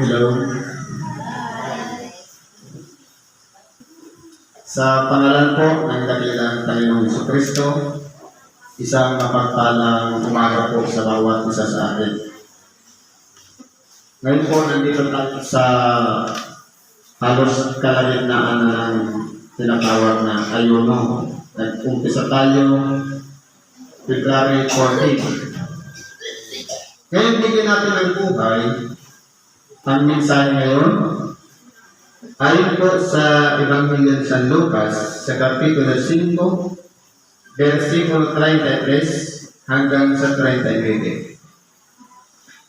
Hello. Sa pangalan po ng dakilang Panginoong Jesucristo, isang mapagpalang umaga po sa bawat isa sa atin. Ngayon po, nandito tayo sa halos kalagitnaan ng tinatawag na ayuno. Nag-umpisa tayo February 14. Ngayon, bigyan natin ang buhay. Ang mensahe ngayon, ayon po sa Ebanghelyo ng San Lucas, sa Kapitulo 5, versikulo 33 hanggang sa 39.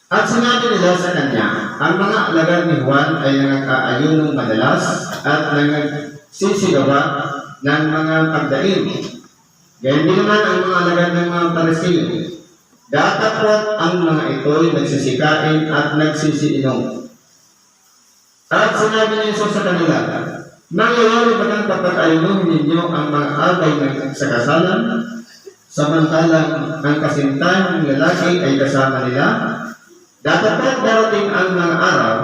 At sinabi nila sa kanya, ang mga alagad ni Juan ay nag-aayunong madalas at nagsisigawa ng mga pagdaing. Gayon din naman ang mga alagad ng mga Pariseo. Datapot ang mga ito'y nagsisikain at nagsisiinom. At sinabi ni Jesus sa kanila, nangyayari ba ng pagkakainom ninyo ang mga abay sa kasalan, samantalang ang kasintahan ng lalaki ay kasama nila? Datapot darating ang mga araw,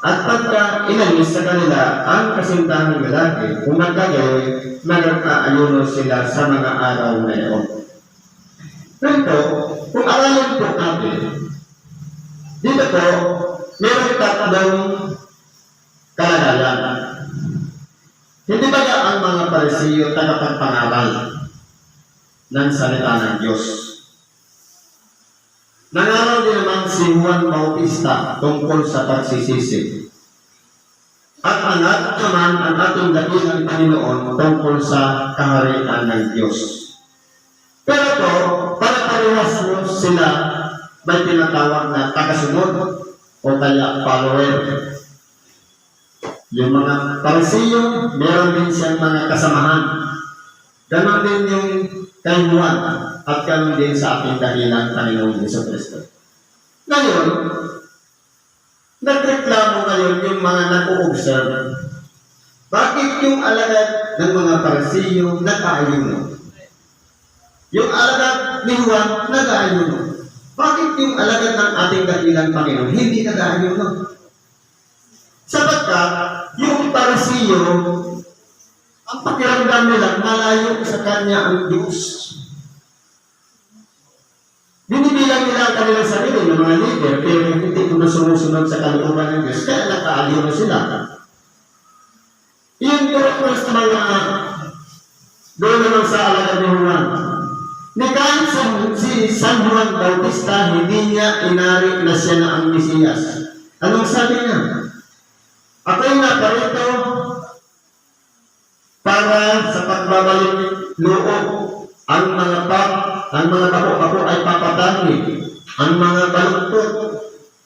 at pagka inalis sa kanila ang kasintahan ng lalaki, kung magkagayoy, mag-aayuno sila sa mga araw na iyon. Ganito, kung aralin po natin, dito po, meron tatlong kalagayan. Hindi ba ang mga Pariseo tagapagpangaral ng salita ng Diyos? Nangaral din naman si Juan Bautista tungkol sa pagsisisi. At angat naman ang ating dakilang Panginoon tungkol sa kaharian ng Diyos. Pero po, para-parehas sila may tinatawag na tagasunod o kaya follower. Yung mga Pariseo, meron din siyang mga kasamahan. Ganon din yung kay Juan at ganon din sa ating dakilang Panginoong Jesucristo. Ngayon, nagreklamo ngayon yung mga nag-o-observe. Bakit yung alagad ng mga Pariseo nag-aayuno? Yung alagad ni Juan nag-aayuno. Bakit yung alagad ng ating dakilang Panginoon hindi nag-aayuno? Sapagkat yung Pariseo, ang pakiramdam nila, malayo sa Kanya ang Diyos. Binibilang nila ang kanilang sarili ng mga leader, pero hindi ko na sumusunod sa kalooban ng Diyos, kaya nag-aayuno sila. Iyon po sa mga doon naman sa alagad ni Juan. Ni kahit si San Juan Bautista, hindi niya inari na siya na ang Mesiyas. Anong sabi niya? Ako'y naparito para sa pagbabalik loob. Ang mga bako ay papatangin. Ang mga baluktot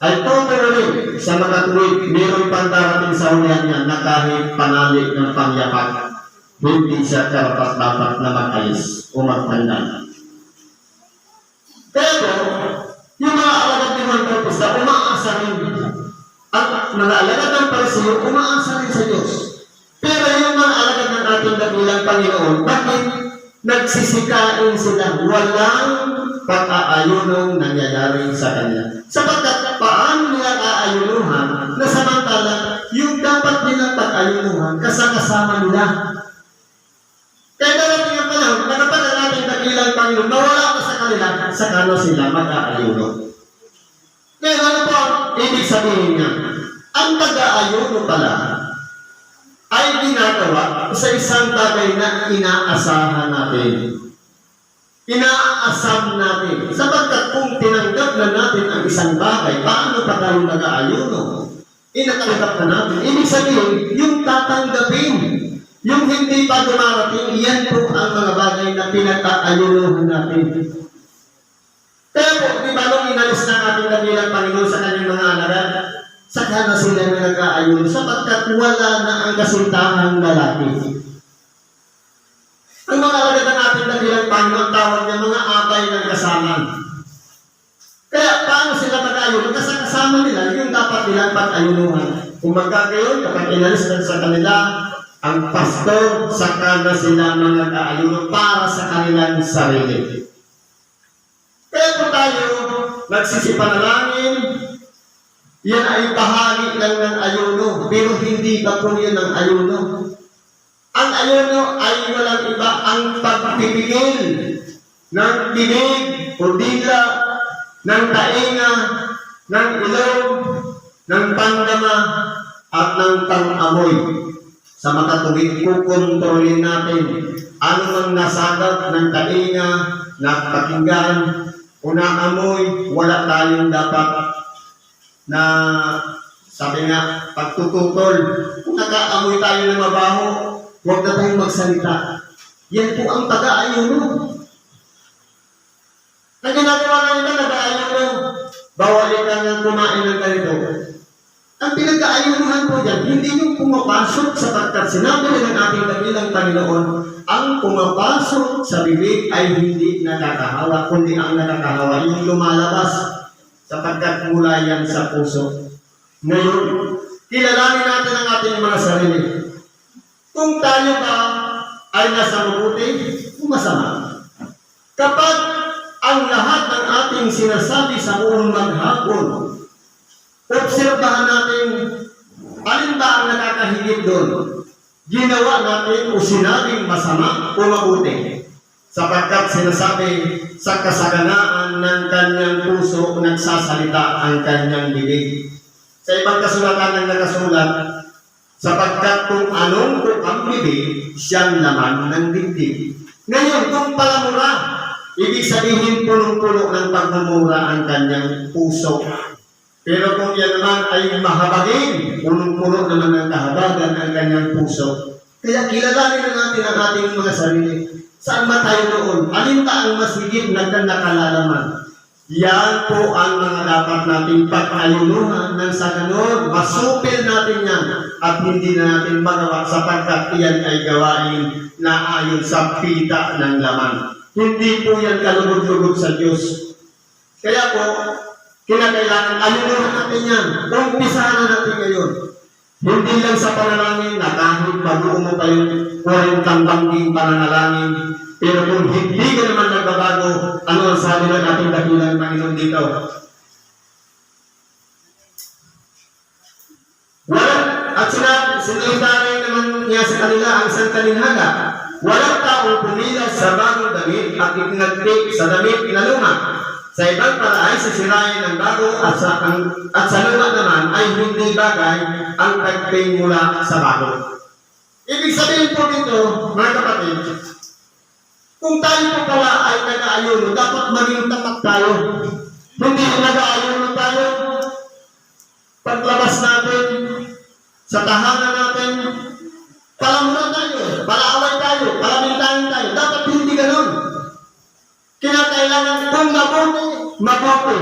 ay tutuloy sa mga tuwid. Mayroon pang darating sa hulihan niya na kahit panali ng pangyapak, hindi siya karapat-dapat na mag-alis o magtanda. Pero, yung mga alagad ni Juan Bautista, umaasa rin. At mga alagad ng Pariseo, umaasa rin sa Diyos. Pero yung mga alagad ng ating dakilang Panginoon, bakit nagsisikain sila? Walang pag-aayunong nangyayari sa kanila. Sapagkat paano nila aayunuhan na samantala yung dapat nilang pag-ayunuhan kasama nila. Kaya darating ang panahon, nakapag ang ating dakilang Panginoon, nawala ka sa kanila, sa kano sila mag-aayuno. Kaya ano po ang ibig sabihin niya? Ang pag-aayuno pala ay ginagawa sa isang bagay na inaasahan natin. Inaasam natin. Sapagkat kung tinanggap na natin ang isang bagay, paano pa tayo mag-aayuno? Inatanggap na natin. Ibig sabihin, yung tatanggapin, yung hindi pa dumarating, yan po ang mga bagay na pinag-aayunuhan natin. Kaya po, di ba nung inalis na ating dakilang Panginoon sa kanyang mga alagad, saka na sila na nag-aayuno sapagkat wala na ang kasintahang lalaki. Ang mga alagad ng ating dakilang Panginoon, tawag niya mga abay ng kasalan. Kaya paano sila mag-aayuno? Kasi kasama nila yung dapat nilang pag-ayunuhan. Kung magkagayon, kapag inalis na sa kanila, ang pastor, saka na sila mag-aayuno para sa kanilang sarili. Kaya po tayo nagsisipanalangin Yan ay bahagi lang ng ayuno, pero hindi pa po yan ang ayuno. Ang ayuno ay walang iba ang pagpipigil ng bibig o dila, ng tainga, ng ilong, ng pandama, at ng pang-amoy. Sa makatuwid, kukontrolin natin ano mang nasagap ng tainga, napakinggan, o naamoy, wala tayong dapat na, sabi nga, pagtututol. Kung nag-aamoy tayo ng mabaho, huwag na tayong magsalita. Yan po ang taga-ayuno. Ang ginagawa ng iba, nag-aayuno. Bawalin ka nga kumain ng ganito. Ang pinag-aayunuhan po dyan, hindi yung pumapasok sapagkat sinabi ng ating dakilang Panginoon, ang pumapasok sa bibig ay hindi nakakahawa, kundi ang nakakahawa yung lumalabas sapagkat mula yan sa puso. Ngayon, kilalanin natin ang ating mga sarili. Kung tayo ba ay nasa mabuti o masama. Kapag ang lahat ng ating sinasabi sa buong maghapon, obserbahan natin alin ba ang nakakahigit doon. Ginawa natin o sinabing masama o mabuti. Sapagkat sinasabi sa kasaganaan ng kanyang puso nagsasalita ang kanyang bibig. Sa ibang kasulatan ng nakasulat, sapagkat kung anong ang bibig, siyang laman ng dibdib. Ngayon, kung palamura, ibig sabihin punong-puno ng pagmumura ang kanyang puso. Pero kung yan naman ay mahabagin, punong-puno naman ng kahabagan ang kanyang puso. Kaya kilalanin na natin ang ating mga sarili. Saan ba tayo noon? Alin ba ang mas higit na nakalalaman? Yan po ang mga dapat nating pag-ayunuhan ng sa ganun. Masupil natin yan at hindi na natin magawa sapagkat iyan ay gawain na ayon sa pita ng laman. Hindi po yan kalugod-lugod sa Diyos. Kaya po, kinakailangan ayunuhan natin yan. Umpisahan na natin ngayon. Hindi lang sa panalangin na kahit bago mo pa yung 40 bangging pananalangin, pero kung hindi ka naman nagbabago, ano ang sabi ng ating dakilang Panginoon dito? At sinalita rin naman niya sa kanila ang santalinhaga. Walang taong pumila sa bagong damit at itinagpik sa damit na luma. Sa ibang paraan, sisirain ang bago at sa luma naman ay hindi bagay ang tagping mula sa bago. Ibig sabihin po dito, mga kapatid, kung tayo po pala ay nag-aayuno, dapat maging tapat tayo. Hindi nag-aayuno tayo. Paglabas natin, sa tahanan natin, palamura tayo, palaaway tayo, palamintahin tayo. Dapat hindi ganun. Kinakailangan kung mabuti, mabuti.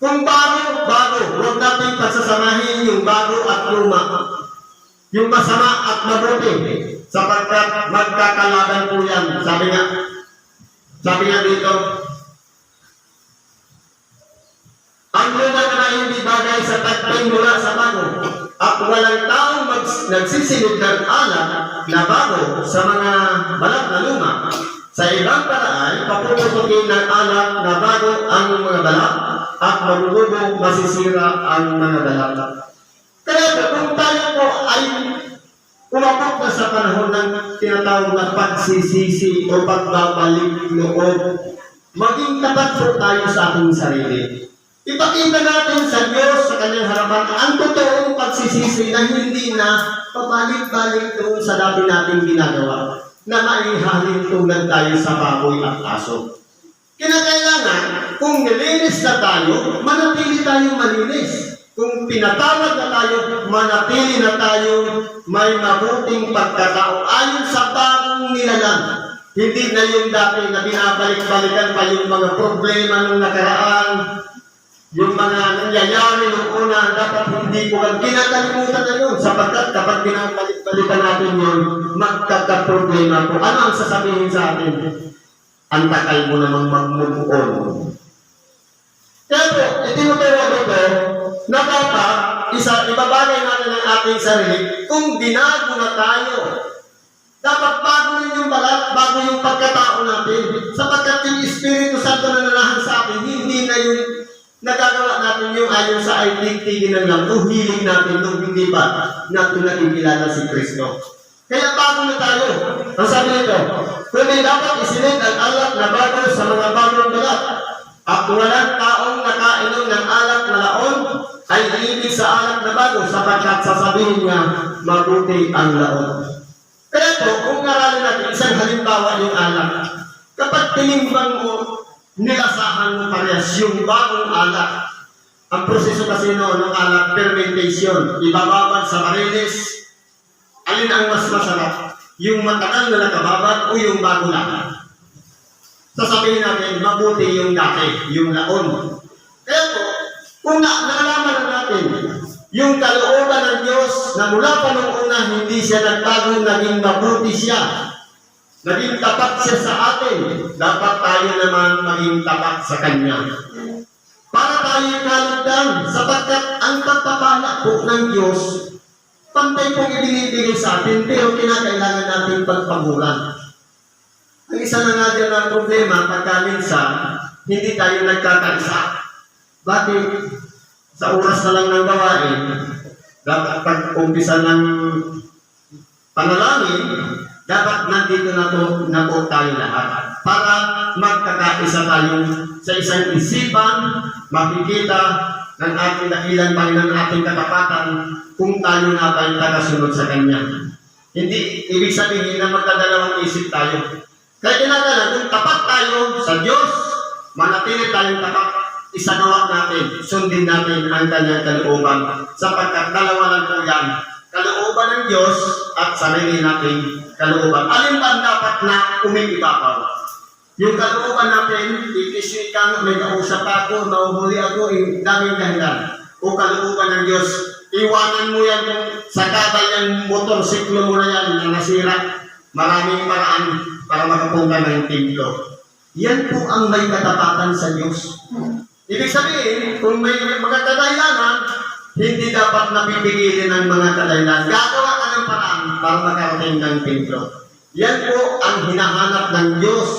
Kung bago, bago. Huwag natin pagsasamahin yung bago at luma. Yung masama at mabuti. Sapagkat magkakalaban po yan. Sabi nga dito, ang luma na hindi bagay sa tagping mula sa bago. At walang taong nagsisilid ng alak na bago sa mga balat na luma. Sa ibang paraan, papuputukin ng alak na bago ang mga balat at magugubong masisira ang mga balat. Kaya kung tayo po ay umabot na sa panahon ng tinatawag na pagsisisi o pagbabalik loob, maging tapat po tayo sa ating sarili. Ipakita natin sa Diyos sa kanyang harapan ang totoong pagsisisi na hindi na pabalik-balik doon sa dati nating ginagawa na maihalin tulad tayo sa baboy at aso. Kinakailangan, kung nilinis na tayo, manatili tayong malinis. Kung pinatawad na tayo, manatili na tayo may mabuting pagkatao ayon sa bagong nilalang. Hindi na yung dati na binabalik-balikan pa yung mga problema ng nakaraan, yung mga nangyayari ng una, dapat hindi po kinakalimutan na yun sapagkat kapag binabalik-balikan natin yun, magkakaproblema po. Ano ang sasabihin sa atin? Ang takal mo namang mag-move on. Kaya po, itinuturo dito na dapat ibabagay natin ang ating sarili kung binago na tayo. Dapat bago rin yung balat, bago yung pagkatao natin. Sapagkat yung Espiritu Santo na nanahan sa atin, hindi na yung Nagagawa natin yung ayon sa tignan lang o hiling natin nung hindi pa natin nakikilala si Kristo. Kaya bago na tayo. Ang sabi nito, kung may dapat isinid ang alak na bago sa mga bagong balat, at walang taong nakainom ng alak na laon, ay ibig sa alak na bago sapagkat sasabihin niya, mabuti ang laon. Kaya po, kung aralin natin isang halimbawa yung alak, kapag tinimbang mo, nilasahan mo parehas yung bagong alak. Ang proseso kasi ng alak, fermentation, ibababad sa bariles. Alin ang mas masarap? Yung matagal na nakababad o yung bago lang? Sasabihin natin, mabuti yung dati, yung laon. Kaya po, kung nalalaman na natin, yung kalooban ng Diyos na mula pa nung una, hindi siya nagbago, naging mabuti siya. Naging tapat siya sa atin, dapat tayo naman maging tapat sa Kanya. Para tayo kalugdan, sapagkat ang pagpapala po ng Diyos, pantay pong ibinibigay sa atin, pero kinakailangan natin pagpagulan. Ang isa na nga dyan ang problema, pagka minsan, hindi tayo nagkakaisa. Bakit? Sa oras na lang ng gawain, dapat pag-umpisa ng panalangin, dapat nandito na po tayo lahat para magkakaisa tayo sa isang isipan, makikita ng ating dakilan Panginoon, ating katapatan kung tayo nga ba yung tagasunod sa Kanya. Hindi ibig sabihin na magdadalawang isip tayo. Kaya kinakailangan kung tapat tayo sa Diyos, manatili tayong tapat, isagawa natin, sundin natin ang Kanyang kalooban sapagkat dalawa lang po yan. Kalooban ng Diyos at sarili nating kalooban. Alin ba ang dapat na umiibabaw? Yung kalooban natin, ikiswi kang may kausap ako, nauhuli ako, daming dahilan. O kalooban ng Diyos, iwanan mo yan kung sa kabal yung motorsiklo mo na yan na nasira. Maraming paraan para makapunta ng templo. Yan po ang may katapatan sa Diyos. Ibig sabihin, kung may mga kadahilanan, hindi dapat napipigilin ng mga kadahilan. Gagawa ka ng paraan para makarating ng templo. Yan po ang hinahanap ng Diyos.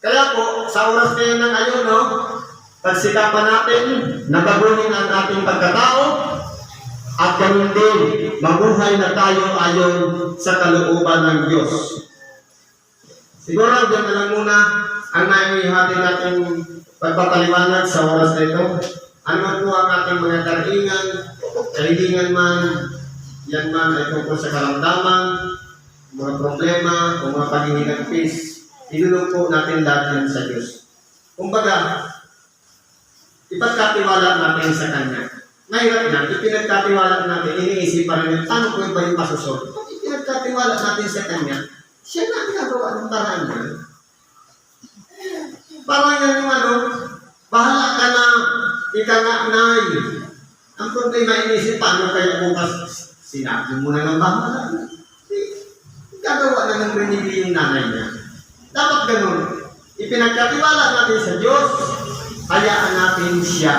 Kaya po, sa oras ngayon ng ayon, pagsikapan natin, nabaguhin ang ating pagkatao, at ganun din, mabuhay na tayo ayon sa kalooban ng Diyos. Siguro, dyan na lang muna ang naihihati natin pagpapaliwanag sa oras na ito. Ano po ang ating mga kahilingan man, yan man ay tungkol sa karamdaman, mga problema, o mga paghihinagpis, inulong po natin lahat yan sa Diyos. Kumbaga, ipagkatiwala natin sa Kanya. Mahirap na, ipinagkatiwala natin, iniisip pa rin, paano po ba yung masusunod? Pag ipinagkatiwala natin sa Kanya, siya na ang nagawa ng paraan niya. Parang yan yung bahala ka na, ika nga, nay. Ang problema, inisip, paano kaya bukas? Sinabi mo na ng bahala. Gagawa na ng binili yung nanay niya. Dapat ganun. Ipinagkatiwala natin sa Diyos, hayaan natin siya.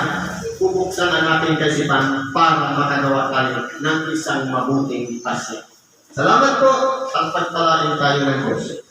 Bubuksan ang ating kaisipan para makagawa tayo ng isang mabuting pasya. Salamat po at pagpalain tayo ng Diyos.